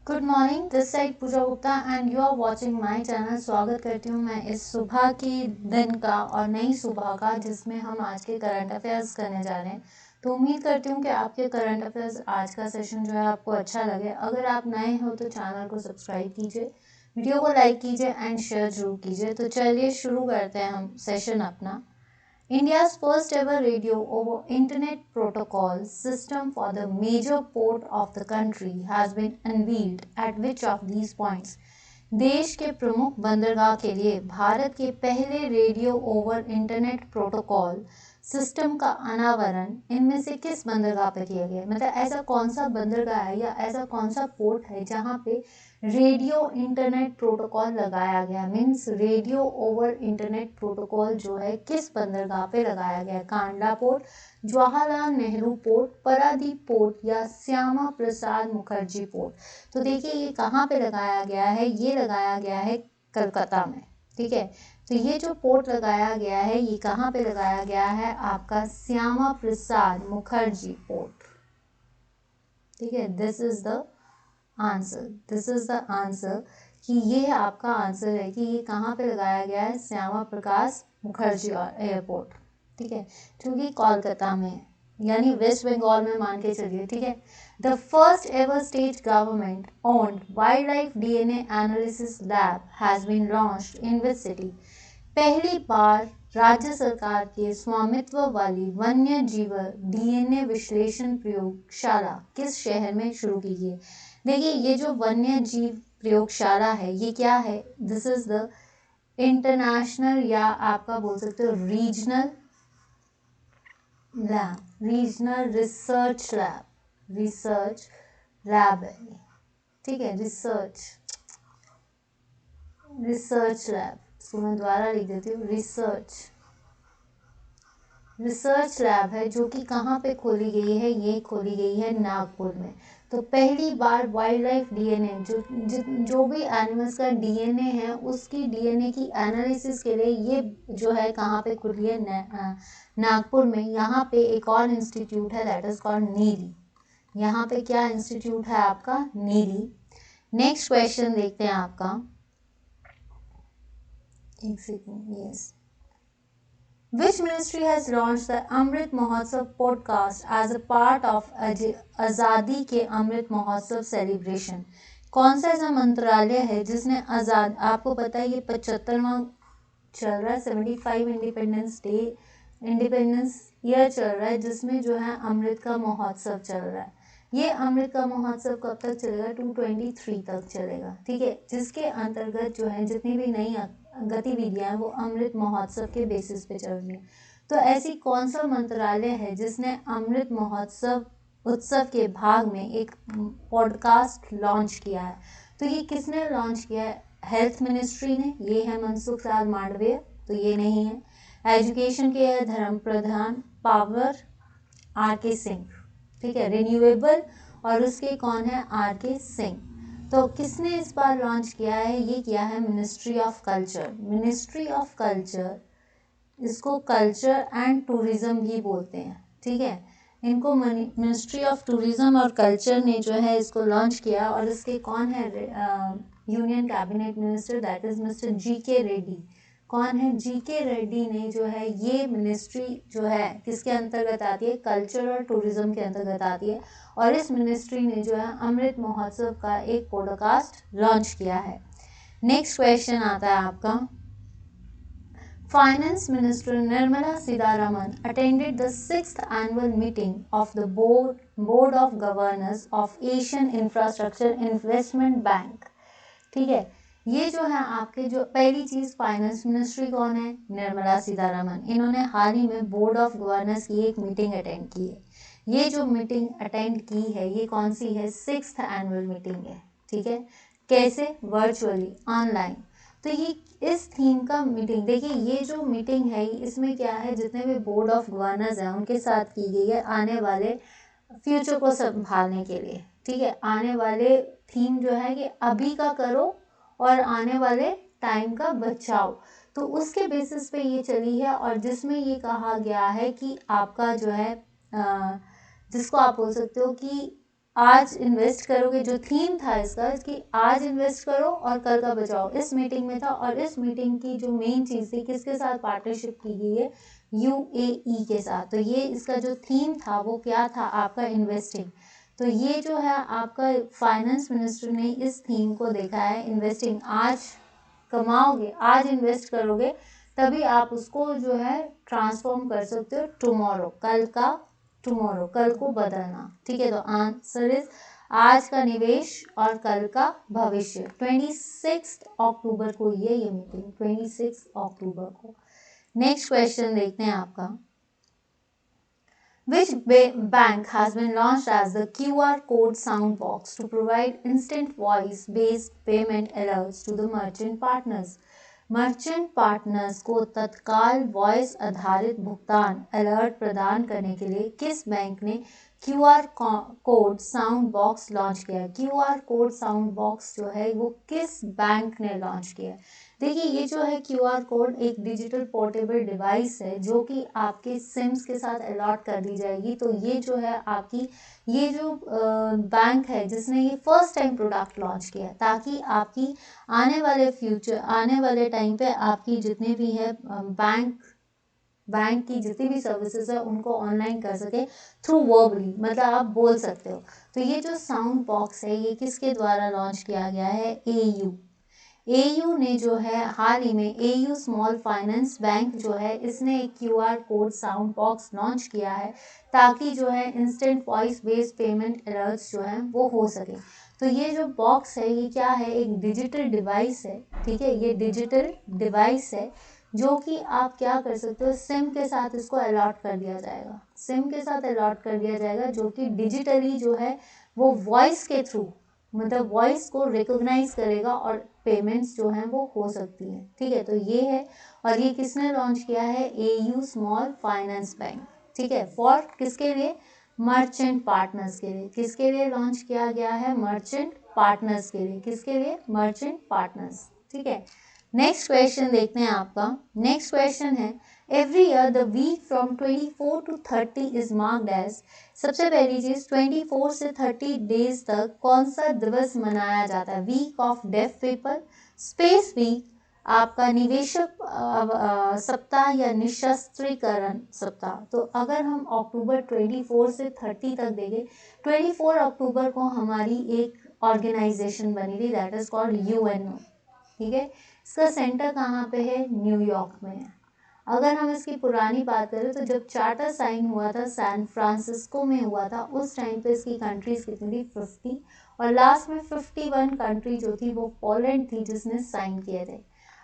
Good morning, this side Pooja Gupta and you are watching my channel. स्वागत करती हूँ मैं इस सुबह की दिन का और नई सुबह का, जिसमें हम आज के करंट अफेयर्स करने जा रहे हैं। तो उम्मीद करती हूँ कि आपके करंट अफेयर्स आज का सेशन जो है आपको अच्छा लगे। अगर आप नए हो तो चैनल को सब्सक्राइब कीजिए, वीडियो को लाइक कीजिए एंड शेयर जरूर कीजिए। तो चलिए शुरू करते हैं हम सेशन अपना। India's first ever radio over internet protocol system for the major port of the country has been unveiled at which of these points? देश के प्रमुख बंदरगाह के लिए भारत के पहले radio over internet protocol system का अनावरण इनमें से किस बंदरगाह पर किया गया? मतलब ऐसा कौन सा बंदरगाह है या ऐसा कौन सा पोर्ट है जहाँ पे रेडियो इंटरनेट प्रोटोकॉल लगाया गया? Means radio over internet protocol जो है किस बंदरगाह पे लगाया गया? Kandla port, Jawaharlal Nehru port, Paradip port या श्यामा प्रसाद मुखर्जी पोर्ट? तो देखिए ये कहाँ पे लगाया गया है, ये लगाया गया है कलकत्ता में। ठीक है, तो ये जो पोर्ट लगाया गया है ये कहाँ पे लगाया गया है? आपका श्यामा प्रसाद मुखर्जी पोर्ट। ठीक है, दिस इज द आंसर कि ये आपका आंसर है कि ये कहाँ पे लगाया गया है? श्यामा प्रकाश मुखर्जी एयरपोर्ट। ठीक है, क्योंकि कोलकाता में यानी वेस्ट बंगाल में मान के चलिए। ठीक है, the first ever state government owned wildlife DNA analysis lab has been launched in which city? पहली बार राज्य सरकार के स्वामित्व वाली वन्य जीव DNA विश्लेषण प्रयोगशाला किस शहर में शुरू की गई? देखिए ये जो वन्य जीव प्रयोगशाला है ये क्या है? दिस इज द इंटरनेशनल या आपका बोल सकते हो रीजनल रिसर्च लैब है। ठीक है, रिसर्च लैब, इसको मैं दोबारा लिख देती हूँ। रिसर्च लैब है जो कि कहाँ पे खोली गई है? ये खोली गई है नागपुर में। तो पहली बार वाइल्ड लाइफ DNA जो भी एनिमल्स का DNA है उसकी DNA की एनालिसिस के लिए ये जो है कहाँ पे खुली है? नागपुर में। यहाँ पे एक और इंस्टीट्यूट है दैट इज कॉल्ड नीरी। यहाँ पे क्या इंस्टीट्यूट है आपका? नीरी। नेक्स्ट क्वेश्चन देखते हैं आपका। एक second, yes. Which ministry has launched the Amrit Mahotsav podcast as a part of आज़ादी के अमृत महोत्सव सेलिब्रेशन? कौन सा ऐसा मंत्रालय है जिसने आज़ाद, आपको पता है ये 75वां चल रहा है, 75 इंडिपेंडेंस ईयर चल रहा है, जिसमें जो है अमृत का महोत्सव चल रहा है। ये अमृत का महोत्सव कब तक चलेगा? 2023 तक चलेगा। ठीक है, जिसके अंतर्गत जो है जितनी भी नई गतिविधियां हैं वो अमृत महोत्सव के बेसिस पे चल रही हैं। तो ऐसी कौन सा मंत्रालय है जिसने अमृत महोत्सव उत्सव के भाग में एक पॉडकास्ट लॉन्च किया है? तो ये किसने लॉन्च किया है? हेल्थ मिनिस्ट्री ने, ये है मनसुख लाल मांडविया, तो ये नहीं है। एजुकेशन के है धर्म प्रधान पावर RK सिंह। ठीक है, रिन्यूएबल और उसके कौन है? RK सिंह। तो किसने इस बार लॉन्च किया है? ये किया है मिनिस्ट्री ऑफ कल्चर। इसको कल्चर एंड टूरिज्म भी बोलते हैं। ठीक है, इनको मिनिस्ट्री ऑफ टूरिज्म और कल्चर ने जो है इसको लॉन्च किया। और इसके कौन है? Union cabinet minister that is mister GK Reddy. कौन है? GK रेड्डी ने जो है ये मिनिस्ट्री जो है किसके अंतर्गत आती है? कल्चर और टूरिज्म के अंतर्गत आती है। और इस मिनिस्ट्री ने जो है अमृत महोत्सव का एक पॉडकास्ट लॉन्च किया है। नेक्स्ट क्वेश्चन आता है आपका। Finance Minister Nirmala Sitharaman attended the 6th annual meeting of the Board of Governors of Asian Infrastructure Investment Bank। ठीक है, ये जो है आपके जो पहली चीज, फाइनेंस मिनिस्ट्री कौन है? निर्मला सीतारमन। इन्होंने हाल ही में बोर्ड ऑफ गवर्नर्स की एक मीटिंग अटेंड की है। ये जो मीटिंग अटेंड की है ये कौन सी है? 6th एनुअल मीटिंग है। ठीक है, कैसे? Virtually, online. तो ये इस थीम का मीटिंग, देखिए ये जो मीटिंग है इसमें क्या है? जितने भी बोर्ड ऑफ गवर्नर्स हैं उनके साथ की गई है आने वाले फ्यूचर को संभालने के लिए। ठीक है, आने वाले थीम जो है कि अभी का करो और आने वाले टाइम का बचाओ। तो उसके बेसिस पे ये चली है और जिसमें ये कहा गया है कि आपका जो है जिसको आप बोल सकते हो कि आज इन्वेस्ट करोगे, जो थीम था इसका कि आज इन्वेस्ट करो और कल का बचाओ, इस मीटिंग में था। और इस मीटिंग की जो मेन चीज़ थी, किसके साथ पार्टनरशिप की गई है, यूएई के साथ। तो ये इसका जो थीम था वो क्या था आपका, इन्वेस्टिंग। तो ये जो है आपका फाइनेंस मिनिस्टर ने इस थीम को देखा है, इन्वेस्टिंग। आज कमाओगे, आज इन्वेस्ट करोगे, तभी आप उसको जो है ट्रांसफॉर्म कर सकते हो टुमारो, कल का, टुमारो कल को बदलना। ठीक है, तो आंसर इज आज का निवेश और कल का भविष्य। 26 अक्टूबर को ये मीटिंग, 26 अक्टूबर को। नेक्स्ट क्वेश्चन देखते हैं आपका। Which bank has been launched as the QR code sound box to provide instant voice-based payment alerts to the merchant partners? Merchant partners को तत्काल वॉइस आधारित भुगतान अलर्ट प्रदान करने के लिए किस बैंक ने QR code sound box launch किया? क्यूआर कोड साउंड बॉक्स जो है वो किस बैंक ने लॉन्च किया? देखिए, ये जो है क्यूआर कोड एक डिजिटल पोर्टेबल डिवाइस है जो कि आपके सिम्स के साथ अलॉट कर दी जाएगी। तो ये जो है आपकी, ये जो बैंक है जिसने ये फर्स्ट टाइम प्रोडक्ट लॉन्च किया, ताकि आपकी आने वाले फ्यूचर, आने वाले टाइम पे आपकी जितने भी है बैंक की जितनी भी सर्विसेज है उनको ऑनलाइन कर सके थ्रू वर्बली, मतलब आप बोल सकते हो। तो ये जो साउंड बॉक्स है ये किसके द्वारा लॉन्च किया गया है? एयू ने जो है हाल ही में, एयू स्मॉल फाइनेंस बैंक जो है इसने एक QR code sound box launch किया है, ताकि जो है instant voice based payment alerts जो हैं वो हो सके। तो ये जो बॉक्स है ये क्या है? एक डिजिटल डिवाइस है। ठीक है, ये डिजिटल डिवाइस है जो कि आप क्या कर सकते हो, सिम के साथ इसको अलॉट कर दिया जाएगा, सिम के साथ अलॉट कर दिया जाएगा, जो कि डिजिटली जो है वो वॉइस के थ्रू, मतलब वॉइस को रिकॉग्नाइज करेगा और पेमेंट्स जो हैं वो हो सकती हैं। ठीक है, तो ये है, और ये किसने लॉन्च किया है? AU small finance bank. ठीक है, फॉर किसके लिए? मर्चेंट पार्टनर्स के लिए। किसके लिए लॉन्च किया गया है? मर्चेंट पार्टनर्स के लिए। किसके लिए? Merchant partners. ठीक है, नेक्स्ट क्वेश्चन देखते हैं आपका। नेक्स्ट क्वेश्चन है, every year the week from 24 to 30 is marked as. सबसे पहली चीज, 24 से 30 डेज तक कौन सा दिवस मनाया जाता है? Week of deaf people, space week, आपका निवेशक सप्ताह या निशस्त्रीकरण सप्ताह। तो अगर हम अक्टूबर 24 से 30 तक देखें, 24 अक्टूबर को हमारी एक ऑर्गेनाइजेशन बनी थी, दैट इज कॉल्ड यूएनओ। ठीक है, इसका सेंटर कहाँ पे है? न्यूयॉर्क में है। अगर हम इसकी पुरानी बात करें तो जब चार्टर साइन हुआ था सैन फ्रांसिस्को में हुआ था, उस टाइम पे इसकी कंट्रीज कितनी थी? 50, और लास्ट में 51 कंट्री जो थी वो पोलैंड थी जिसने साइन किए थे।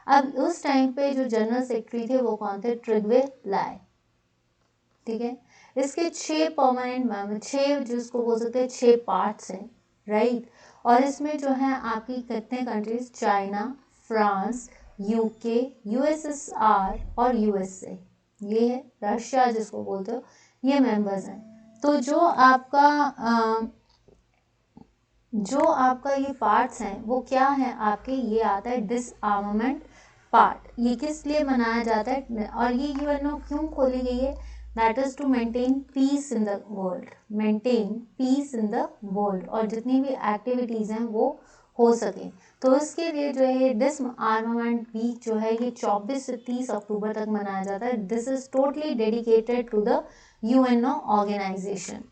अब उस टाइम पे जो जनरल सेक्रेटरी थे वो कौन थे? ट्रिग्वे लाई। ठीक है, इसके 6 परमानेंट मेंबर, 6 जिसको बोल सकते हैं 6 पार्ट्स हैं, राइट। और इसमें जो है आपकी कितने countries? China, France, UK, USSR और यूएसए, ये है रशिया जिसको बोलते हो, ये मेंबर्स हैं। तो जो आपका ये पार्ट्स हैं वो क्या है आपके? ये आता है डिसआर्मामेंट पार्ट। ये किस लिए मनाया जाता है और ये यूएनओ क्यों खोली गई है? That is to maintain peace in the world, maintain peace in the world, और जितनी भी एक्टिविटीज़ हैं वो हो सके। तो इसके लिए जो है डिसआर्मामेंट वीक जो है ये 24 से 30 अक्टूबर तक मनाया जाता है। This is totally dedicated to the UNO organisation.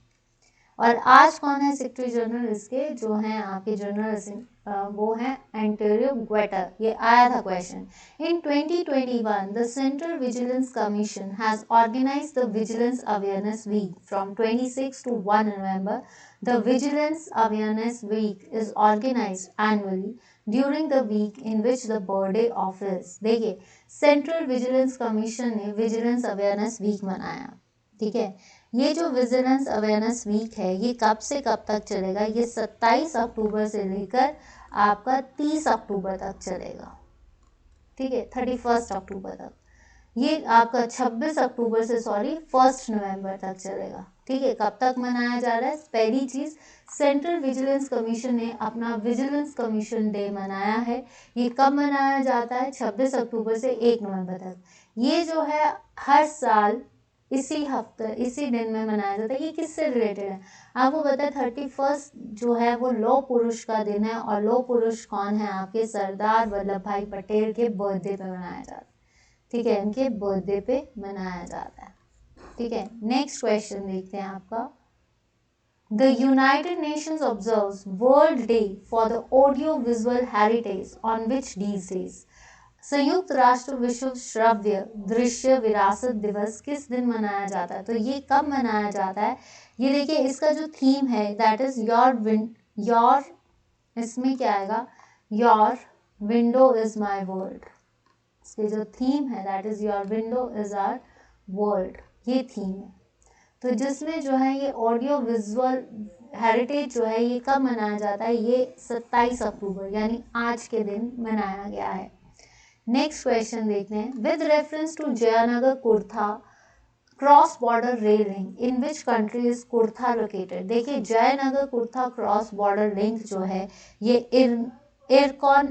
और आज कौन है सेक्रेटरी जनरल इसके? जो हैं आपके जनरल वो हैं एंटोनियो गुटेरेस। ये आया था question. In 2021 the central vigilance commission has organised the vigilance awareness week from 26 to 1 November. The Vigilance Awareness Week is organized annually during the week in which the birthday of is। देखिए, central vigilance commission ने vigilance awareness week मनाया। ठीक है, ये जो vigilance awareness week है ये कब से कब तक चलेगा? ये 27 अक्टूबर से लेकर आपका 30 अक्टूबर तक चलेगा। ठीक है, 31 अक्टूबर तक। ये आपका 26 अक्टूबर से 1 नवंबर तक चलेगा। ठीक है, कब तक मनाया जा रहा है? पहली चीज, सेंट्रल विजिलेंस कमीशन ने अपना विजिलेंस कमीशन डे मनाया है। ये कब मनाया जाता है? 26 अक्टूबर से 1 नवंबर तक। ये जो है हर साल इसी हफ्ते इसी दिन में मनाया जाता है। ये किससे रिलेटेड है? आपको पता है 31 जो है वो लौह पुरुष का दिन है, और लौह पुरुष कौन है? आपके सरदार वल्लभ भाई पटेल के बर्थडे पे मनाया जाता है। ठीक है, इनके बर्थडे पे मनाया जाता है। ठीक है, नेक्स्ट क्वेश्चन देखते हैं आपका। The United Nations observes World Day for the Audio-Visual Heritage on which these days? संयुक्त राष्ट्र विश्व श्रव्य दृश्य विरासत दिवस किस दिन मनाया जाता है? तो ये कब मनाया जाता है? ये देखिए, इसका जो थीम है दैट इज योर इसमें क्या आएगा? Your window is my world. इसके जो थीम है that is your window is our world, ये थीम है। तो जिसमें जो है ये ऑडियो विजुअल हेरिटेज जो है ये कब मनाया जाता है? ये 27 अक्टूबर यानी आज के दिन मनाया गया है। नेक्स्ट क्वेश्चन देखते हैं। With reference to Jaynagar Kurtha cross border rail link in which country is Kurtha located? देखिए, Jaynagar Kurtha cross border link जो है ये इरकॉन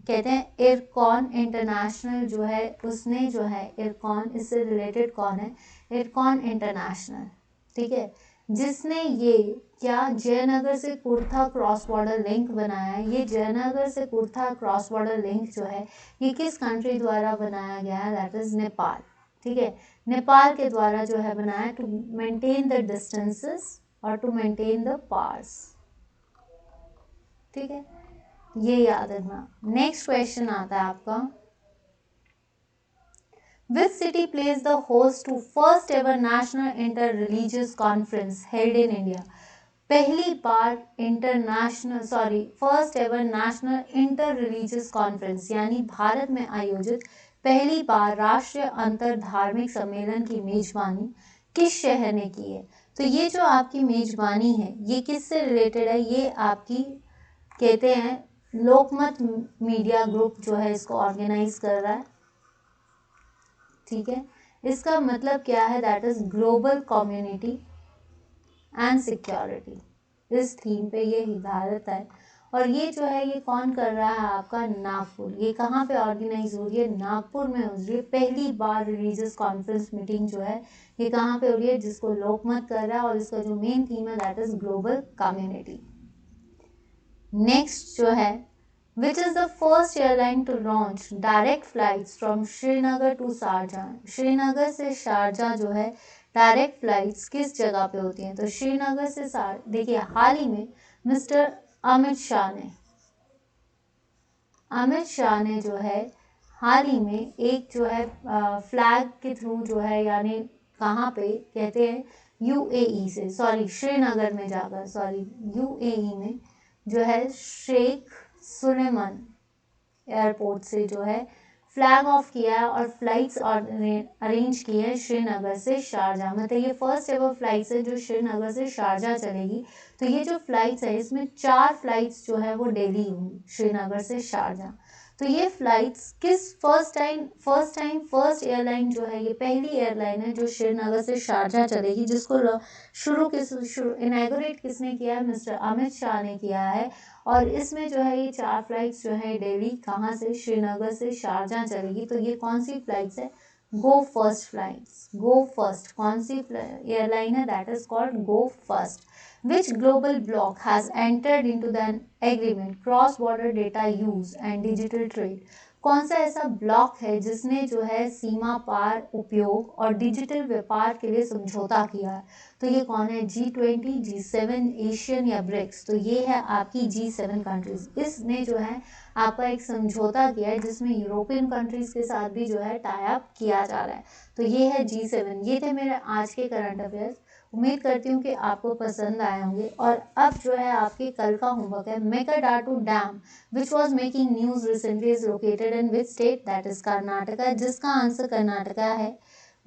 कहते हैं, इरकॉन इंटरनेशनल जो है उसने जो है इरकॉन, इससे रिलेटेड कौन है? इरकॉन इंटरनेशनल। ठीक है, जिसने ये क्या जयनगर से कुर्था क्रॉस बॉर्डर लिंक बनाया है? ये जयनगर से कुर्था क्रॉस बॉर्डर लिंक जो है ये किस कंट्री द्वारा बनाया गया है? That is Nepal. ठीक है, नेपाल के द्वारा जो है बनाया, टू मेंटेन द डिस्टेंसेस और टू मेंटेन द पार्स। ठीक है, ये याद रखना। नेक्स्ट क्वेश्चन आता है आपका। Which city plays the host to first ever national inter-religious conference held in India? पहली बार first ever national inter religious conference यानी भारत में आयोजित पहली बार राष्ट्रीय अंतर धार्मिक सम्मेलन की मेजबानी किस शहर ने की है? तो ये जो आपकी मेजबानी है ये किससे रिलेटेड है? ये आपकी कहते हैं लोकमत मीडिया ग्रुप जो है इसको ऑर्गेनाइज कर रहा है। ठीक है, इसका मतलब क्या है? That is global community and security. इस थीम पे ये हिदायत है, और ये जो है ये कौन कर रहा है? आपका नागपुर। ये कहाँ पे ऑर्गेनाइज हो रही है? नागपुर में हो रही है। पहली बार रिलीजियस कॉन्फ्रेंस मीटिंग जो है ये कहाँ पे हो रही है? जिसको लोकमत कर रहा है, और इसका जो मेन थीम है that is global community. Next जो है, which is the first airline to launch direct flights from Srinagar to Sharjah? Srinagar से शारजाह जो है डायरेक्ट फ्लाइट्स किस जगह पे होती हैं? तो श्रीनगर से देखिए, हाल ही में मिस्टर अमित शाह ने जो है हाल ही में एक जो है फ्लैग के थ्रू जो है, यानी कहाँ पे कहते हैं यूएई से, श्रीनगर में जाकर यूएई में जो है शेख सुलेमान एयरपोर्ट से जो है फ्लैग ऑफ किया है और फ्लाइट्स अरेंज की है श्रीनगर से शारजाह। मतलब ये फर्स्ट एवर फ्लाइट्स है जो श्रीनगर से शारजाह चलेगी। तो ये जो फ्लाइट्स है इसमें 4 फ्लाइट्स जो है वो डेली होंगी श्रीनगर से शारजाह। तो ये फ्लाइट्स किस फर्स्ट एयरलाइन जो है, ये पहली एयरलाइन है जो श्रीनगर से शारजाह चलेगी, जिसको इनॉग्रेट किसने किया है? मिस्टर अमित शाह ने किया है। और इसमें जो है ये 4 फ्लाइट्स जो है डेली कहाँ से? श्रीनगर से शारजाह चलेगी। तो ये कौन सी फ्लाइट्स है? गो फर्स्ट फ्लाइट्स। गो फर्स्ट कौन सी एयरलाइन है? That is called go first. Which global bloc has entered into the agreement cross-border data use and digital trade? कौन सा ऐसा ब्लॉक है जिसने जो है सीमा पार उपयोग और डिजिटल व्यापार के लिए समझौता किया है? तो ये कौन है? G20, G7, एशियन या ब्रिक्स? तो ये है आपकी G7 कंट्रीज। इसने जो है आपका एक समझौता किया है जिसमें यूरोपियन कंट्रीज के साथ भी जो है टाई अप किया जा रहा है। तो ये है G7। ये थे मेरे आज के करंट अफेयर्स। उम्मीद करती हूँ कि आपको पसंद आए होंगे। और अब जो है आपके कल का होमवर्क है, Mekedatu dam which was making news recently is located in which state? That is Karnataka. जिसका आंसर कर्नाटका है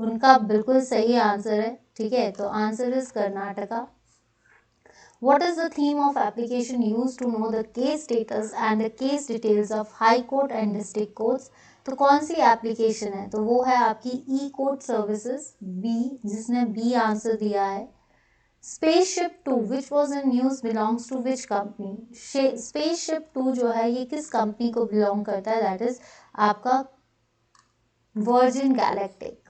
उनका बिल्कुल सही आंसर है। ठीक है, तो answer is Karnataka. What is the theme of application used to know the case status and the case details of High Court and District Courts? तो कौन सी एप्लीकेशन है? तो वो है आपकी ई कोर्ट सर्विसेज, बी, जिसने बी आंसर दिया है। Spaceship 2 which was in news belongs to which company? Spaceship 2 जो है ये किस कंपनी को बिलोंग करता है? दैट इज आपका virgin galactic.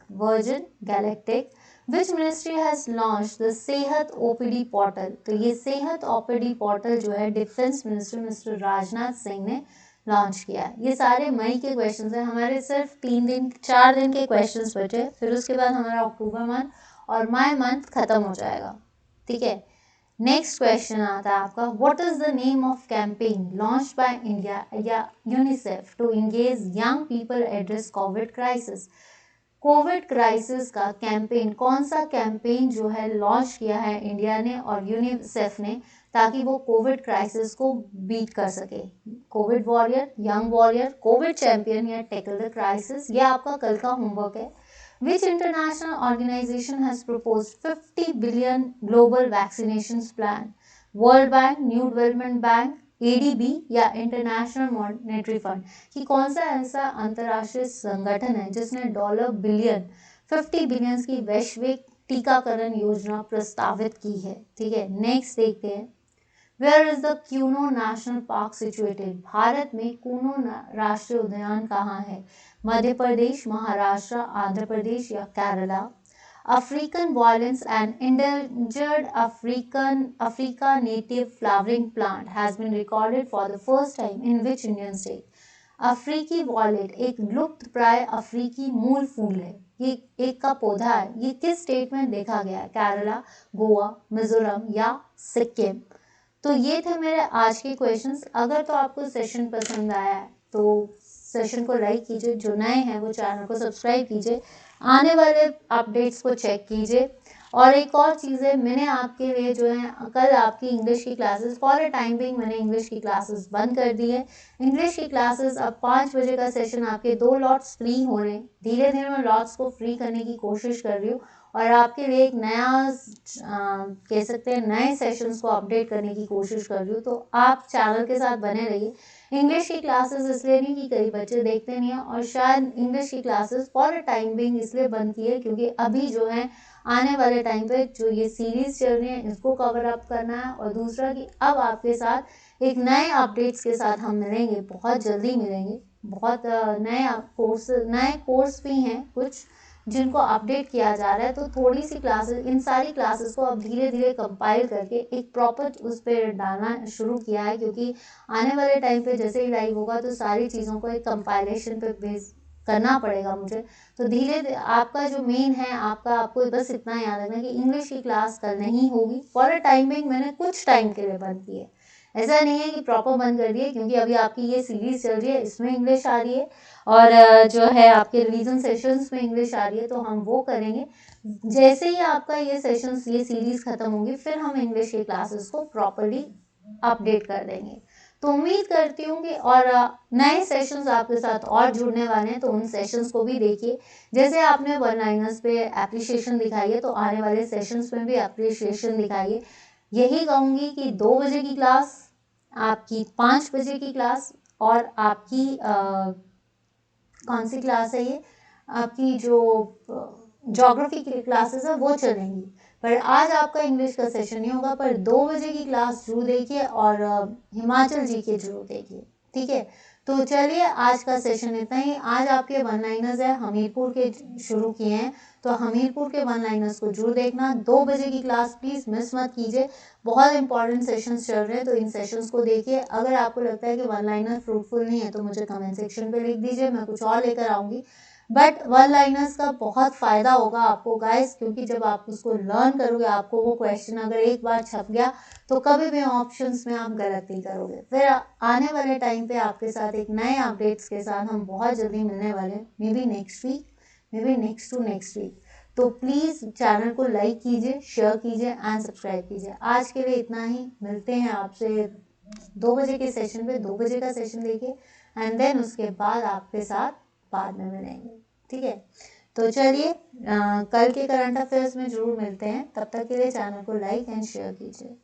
Which ministry has launch the सेहत ओपीडी पोर्टल। तो ये सेहत ओपीडी पोर्टल जो है defence minister mister Rajnath Singh ने लॉन्च किया है। ये सारे मई के क्वेश्चंस हैं, हमारे सिर्फ 4 दिन के क्वेश्चंस बचे, फिर उसके बाद हमारा अक्टूबर मंथ और मई मंथ खत्म हो जाएगा। ठीक है, नेक्स्ट क्वेश्चन आता है आपका, what is the name of campaign launched by India या UNICEF to engage young people address COVID crisis. COVID crisis का कैंपेन, कौन सा कैंपेन जो है लॉन्च किया है इंडिया ने और यूनिसेफ ने, ताकि वो कोविड क्राइसिस को बीट कर सके। Covid warrior, young warrior, Covid champion या टैकल द क्राइसिस, ये आपका कल का होमवर्क है। Which international organization has proposed 50 billion global vaccinations plan? World Bank, New Development Bank, ADB या इंटरनेशनल मॉनेटरी फंड, कि कौन सा ऐसा अंतर्राष्ट्रीय संगठन है जिसने $50 बिलियन की वैश्विक टीकाकरण योजना प्रस्तावित की है। ठीक है, नेक्स्ट देखते हैं, where is the Kuno national park situated. भारत में कूनो राष्ट्रीय उद्यान कहाँ है? मध्य प्रदेश, महाराष्ट्र, आंध्र प्रदेश या Kerala. African violence and endangered Africa native flowering plant has been recorded for the first time in which Indian state? अफ्रीकी वॉयलेट एक लुप्त प्राय अफ्रीकी मूल फूल है, ये एक का पौधा है, ये किस स्टेट में देखा गया है? केरला, गोवा, मिजोरम या सिक्किम। तो ये थे मेरे आज के क्वेश्चंस। अगर तो आपको सेशन पसंद आया है तो सेशन को लाइक कीजिए, जो नए हैं वो चैनल को सब्सक्राइब कीजिए, आने वाले अपडेट्स को चेक कीजिए। और एक और चीज़ है, मैंने आपके लिए जो है कल आपकी इंग्लिश की classes for a time being मैंने इंग्लिश की क्लासेस बंद कर दी है। इंग्लिश की क्लासेस अब 5 बजे का सेशन, आपके 2 लॉट्स फ्री हो रहे हैं। धीरे धीरे मैं लॉट्स को फ्री करने की कोशिश कर रही हूँ और आपके लिए एक नया कह सकते हैं नए सेशंस को अपडेट करने की कोशिश कर रही हूँ। तो आप चैनल के साथ बने रहिए। इंग्लिश की क्लासेस इसलिए नहीं कि कई बच्चे देखते नहीं हैं, और शायद इंग्लिश की classes for a time being इसलिए बंद की है क्योंकि अभी जो है आने वाले टाइम पे जो ये सीरीज चल रही है इसको कवर अप करना है। और दूसरा कि अब आपके साथ एक नए अपडेट्स के साथ हम मिलेंगे, बहुत जल्दी मिलेंगे। बहुत नए कोर्स भी हैं कुछ जिनको अपडेट किया जा रहा है। तो थोड़ी सी क्लासेस, इन सारी क्लासेस को अब धीरे धीरे कंपाइल करके एक प्रॉपर उस पर डालना शुरू किया है, क्योंकि आने वाले टाइम पे जैसे ही लाइव होगा तो सारी चीज़ों को एक कंपाइलेशन पे बेस करना पड़ेगा मुझे। तो धीरे आपका जो मेन है, आपको बस इतना याद रखना कि इंग्लिश की क्लास कल नहीं होगी। फॉर अ टाइमिंग मैंने कुछ टाइम के लिए बंद की है, ऐसा नहीं है कि प्रॉपर बंद कर दिए, क्योंकि अभी आपकी ये सीरीज चल रही है, इसमें इंग्लिश आ रही है और जो है आपके रिवीजन सेशंस में इंग्लिश आ रही है, तो हम वो करेंगे। जैसे ही आपका ये सेशंस, ये सीरीज खत्म होगी, फिर हम इंग्लिश की क्लासेस को प्रॉपरली अपडेट कर देंगे। तो उम्मीद करती हूँ कि और नए सेशंस आपके साथ और जुड़ने वाले हैं, तो उन सेशंस को भी देखिए। जैसे आपने वन लाइनर्स पे एप्रिशिएशन दिखाई है, तो आने वाले सेशंस में भी एप्रिशिएशन दिखाइए। यही कहूँगी कि 2 बजे की क्लास, आपकी 5 बजे की क्लास और आपकी कौन सी क्लास है ये, आपकी जो ज्योग्राफी की क्लासेस है वो चलेंगी। पर आज आपका इंग्लिश का सेशन नहीं होगा, पर 2 बजे की क्लास जरूर देखिए और हिमाचल जी के जरूर देखिए। ठीक है, तो चलिए आज का सेशन इतना ही। आज आपके वन लाइनर्स है, हमीरपुर के शुरू किए हैं, तो हमीरपुर के वन लाइनर्स को जरूर देखना। 2 बजे की क्लास प्लीज़ मिस मत कीजिए, बहुत इंपॉर्टेंट सेशंस चल रहे हैं, तो इन सेशंस को देखिए। अगर आपको लगता है कि वन लाइनर फ्रूटफुल नहीं है तो मुझे कमेंट सेक्शन पे लिख दीजिए, मैं कुछ और लेकर आऊँगी। बट वन लाइनर्स का बहुत फ़ायदा होगा आपको गाइस, क्योंकि जब आप उसको लर्न करोगे, आपको वो क्वेश्चन अगर एक बार छप गया तो कभी भी ऑप्शंस में आप गलत नहीं करोगे। फिर आने वाले टाइम पे आपके साथ एक नए अपडेट्स के साथ हम बहुत जल्दी मिलने वाले हैं, may be next week, may be next to next week. तो प्लीज़ चैनल को लाइक कीजिए, शेयर कीजिए एंड सब्सक्राइब कीजिए। आज के लिए इतना ही, मिलते हैं आपसे 2 बजे के सेशन पे। 2 बजे का सेशन देखिए एंड देन उसके बाद आपके साथ बाद में मिलेंगे। ठीक है, तो चलिए कल के करंट अफेयर्स में जरूर मिलते हैं। तब तक के लिए चैनल को लाइक एंड शेयर कीजिए।